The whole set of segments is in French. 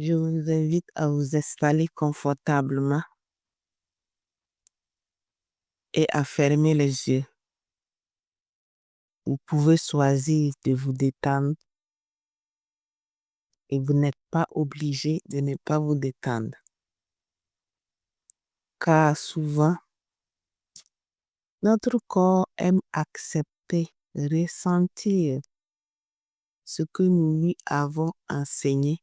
Je vous invite à vous installer confortablement et à fermer les yeux. Vous pouvez choisir de vous détendre et vous n'êtes pas obligé de ne pas vous détendre. Car souvent, notre corps aime accepter, ressentir ce que nous lui avons enseigné,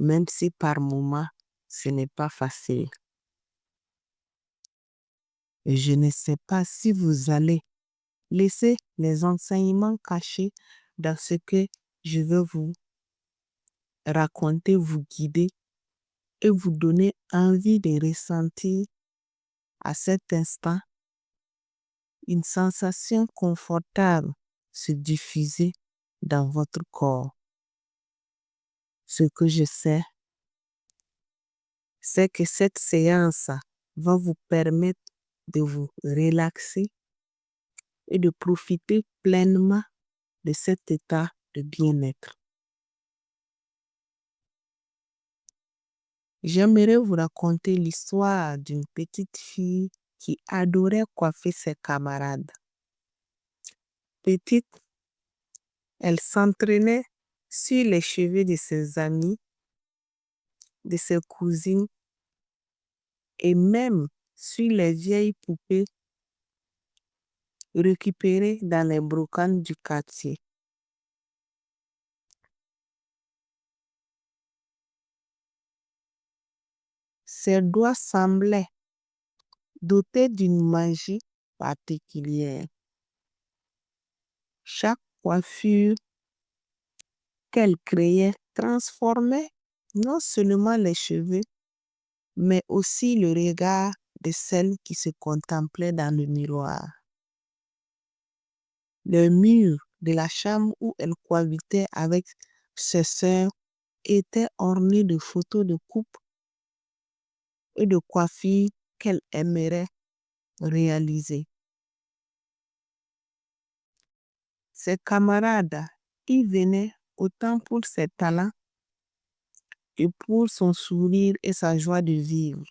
même si par moments, ce n'est pas facile. Et je ne sais pas si vous allez laisser les enseignements cachés dans ce que je veux vous raconter, vous guider et vous donner envie de ressentir à cet instant une sensation confortable se diffuser dans votre corps. Ce que je sais, c'est que cette séance va vous permettre de vous relaxer et de profiter pleinement de cet état de bien-être. J'aimerais vous raconter l'histoire d'une petite fille qui adorait coiffer ses camarades. Petite, elle s'entraînait sur les cheveux de ses amis, de ses cousines et même sur les vieilles poupées récupérées dans les brocantes du quartier. Ses doigts semblaient dotés d'une magie particulière. Chaque coiffure qu'elle créait transformait non seulement les cheveux, mais aussi le regard de celle qui se contemplait dans le miroir. Le mur de la chambre où elle cohabitait avec ses sœurs était orné de photos de coupe et de coiffures qu'elle aimerait réaliser. Ses camarades y venaient autant pour ses talents que pour son sourire et sa joie de vivre.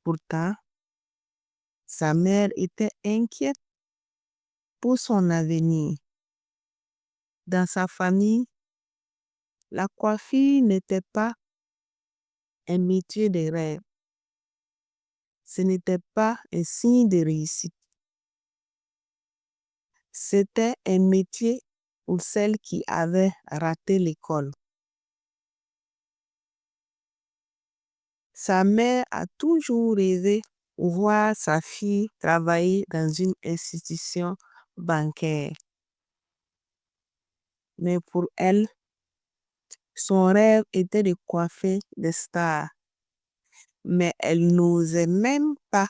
Pourtant, sa mère était inquiète pour son avenir. Dans sa famille, la coiffure n'était pas un métier de rêve. Ce n'était pas un signe de réussite. C'était un métier pour celles qui avaient raté l'école. Sa mère a toujours rêvé de voir sa fille travailler dans une institution bancaire. Mais pour elle, son rêve était de coiffer des stars. Mais elle n'osait même pas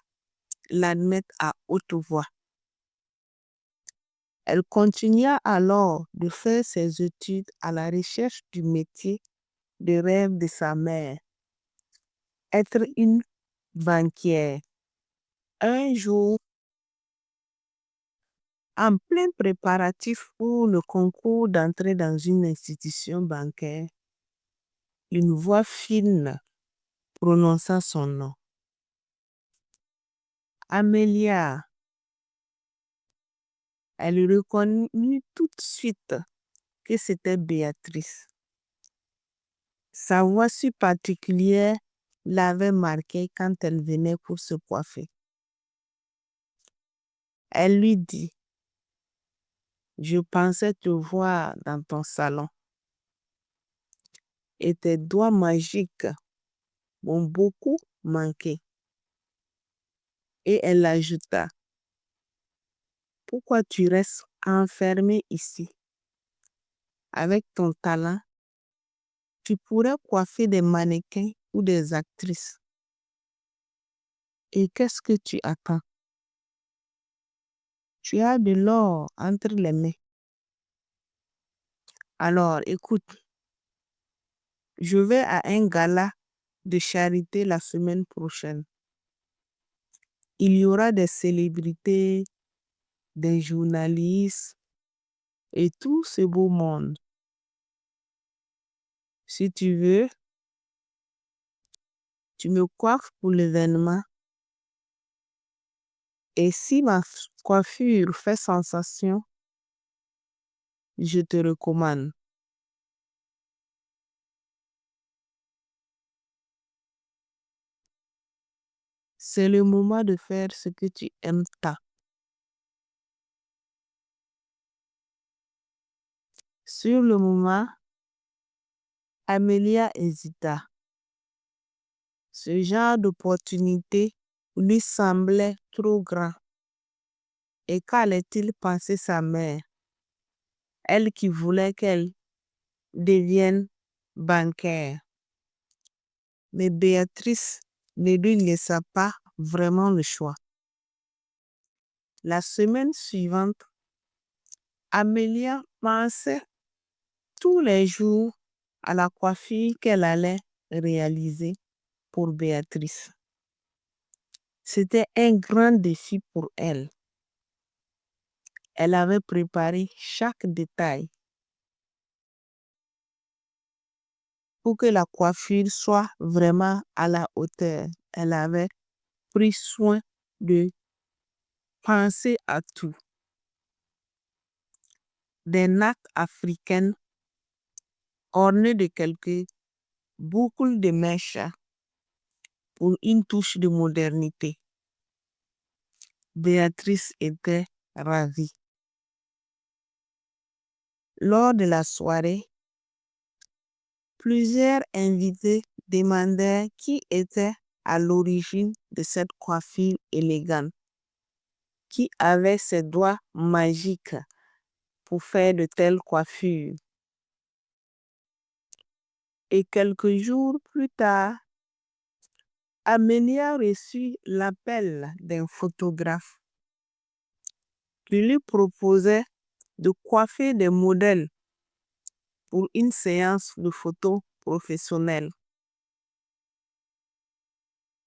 l'admettre à haute voix. Elle continua alors de faire ses études à la recherche du métier de rêve de sa mère, être une banquière. Un jour, en plein préparatif pour le concours d'entrée dans une institution bancaire, une voix fine prononça son nom. Amélia. Elle reconnut tout de suite que c'était Béatrice. Sa voix si particulière l'avait marquée quand elle venait pour se coiffer. Elle lui dit, « Je pensais te voir dans ton salon et tes doigts magiques m'ont beaucoup manqué. » Et elle ajouta, « Pourquoi tu restes enfermée ici? Avec ton talent, tu pourrais coiffer des mannequins ou des actrices. Et qu'est-ce que tu attends? Tu as de l'or entre les mains. Alors, écoute, je vais à un gala de charité la semaine prochaine. Il y aura des célébrités, des journalistes et tout ce beau monde. Si tu veux, tu me coiffes pour l'événement. Et si ma coiffure fait sensation, je te recommande. C'est le moment de faire ce que tu aimes tant. Sur le moment, Amelia hésita. Ce genre d'opportunité lui semblait trop grand. Et qu'allait-il penser sa mère, elle qui voulait qu'elle devienne bancaire? Mais Béatrice ne lui laissa pas vraiment le choix. La semaine suivante, Amelia pensait tous les jours à la coiffure qu'elle allait réaliser pour Béatrice. C'était un grand défi pour elle. Elle avait préparé chaque détail pour que la coiffure soit vraiment à la hauteur. Elle avait pris soin de penser à tout. Des nattes africaines ornées de quelques boucles de mèches pour une touche de modernité. Béatrice était ravie. Lors de la soirée, plusieurs invités demandèrent qui était à l'origine de cette coiffure élégante, qui avait ses doigts magiques pour faire de telles coiffures. Et quelques jours plus tard, Amelia reçut l'appel d'un photographe qui lui proposait de coiffer des modèles pour une séance de photos professionnelle.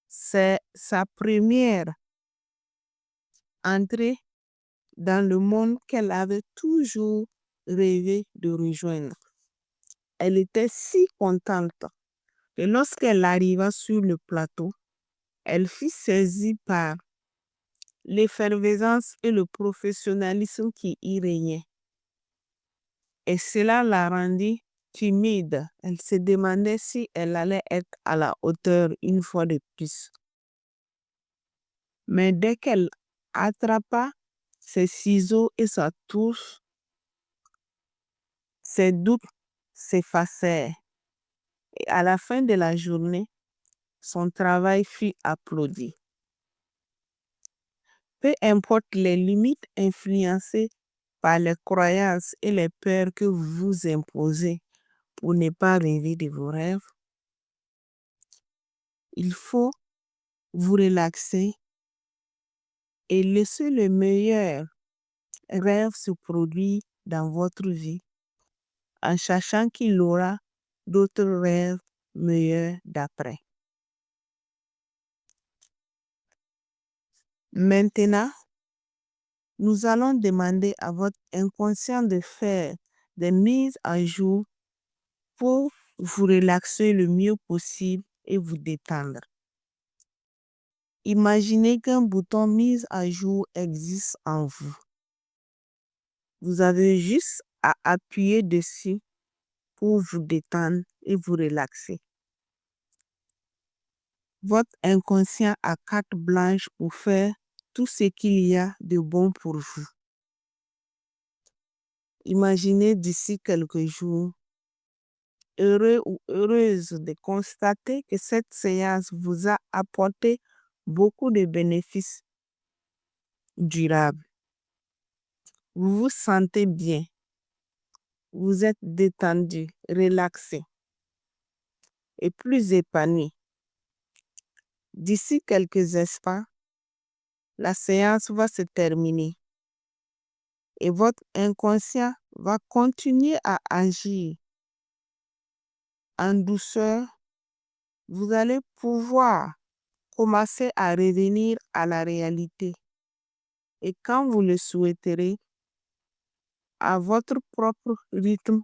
C'est sa première entrée dans le monde qu'elle avait toujours rêvé de rejoindre. Elle était si contente que lorsqu'elle arriva sur le plateau, elle fut saisie par l'effervescence et le professionnalisme qui y régnait. Et cela la rendit timide. Elle se demandait si elle allait être à la hauteur une fois de plus. Mais dès qu'elle attrapa ses ciseaux et sa touche, ses doutes s'effacèrent. Et à la fin de la journée, son travail fut applaudi. Peu importe les limites influencées par les croyances et les peurs que vous vous imposez pour ne pas rêver de vos rêves, il faut vous relaxer et laisser le meilleur rêve se produire dans votre vie en sachant qu'il aura d'autres rêves meilleurs d'après. Maintenant, nous allons demander à votre inconscient de faire des mises à jour pour vous relaxer le mieux possible et vous détendre. Imaginez qu'un bouton mise à jour existe en vous. Vous avez juste à appuyer dessus pour vous détendre et vous relaxer. Votre inconscient a carte blanche pour faire tout ce qu'il y a de bon pour vous. Imaginez d'ici quelques jours, heureux ou heureuse de constater que cette séance vous a apporté beaucoup de bénéfices durables. Vous vous sentez bien. Vous êtes détendu, relaxé et plus épanoui. D'ici quelques instants, la séance va se terminer et votre inconscient va continuer à agir en douceur. Vous allez pouvoir commencer à revenir à la réalité. Et quand vous le souhaiterez, à votre propre rythme,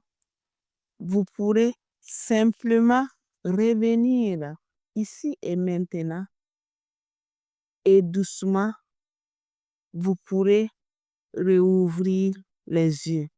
vous pourrez Simplement revenir ici et maintenant et doucement, vous pourrez rouvrir les yeux.